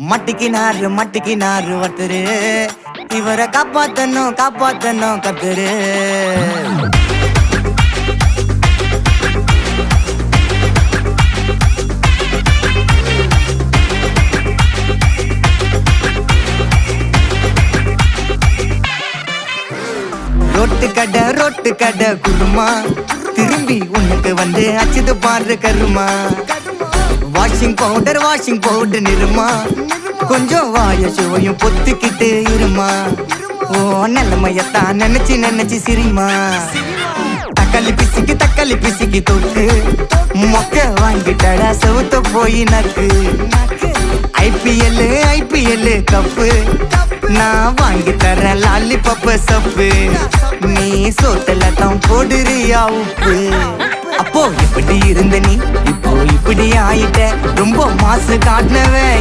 மட்டிக்கினாரு ஒருத்தரு, இவரை காப்பாத்தணும் கத்துரு. ரோட்டு கடை குருமா, திரும்பி உனக்கு வந்து அச்சுது பாரு கருமா. வாஷிங் பவுடர் நிறுமா, கொஞ்சம் வாய சுவையும் பொத்துக்கிட்டு இருமா. ஓ நிலைமையத்தான் நினைச்சு சிரிமா. தக்காளி பிசிக்கி தொட்டு மொக்க வாங்கிட்டடா செவுத்த போய் நக்கு. ஐபிஎல் கப்பு நான் வாங்கி தரேன் லாலிபப்ப சப்பு. நீ சோத்தல தான் போடுறியா உப்பு. அப்போ இப்படி இருந்த நீ இப்போ இப்படி ஆயிட்ட, ரொம்ப மாசு காட்டினவ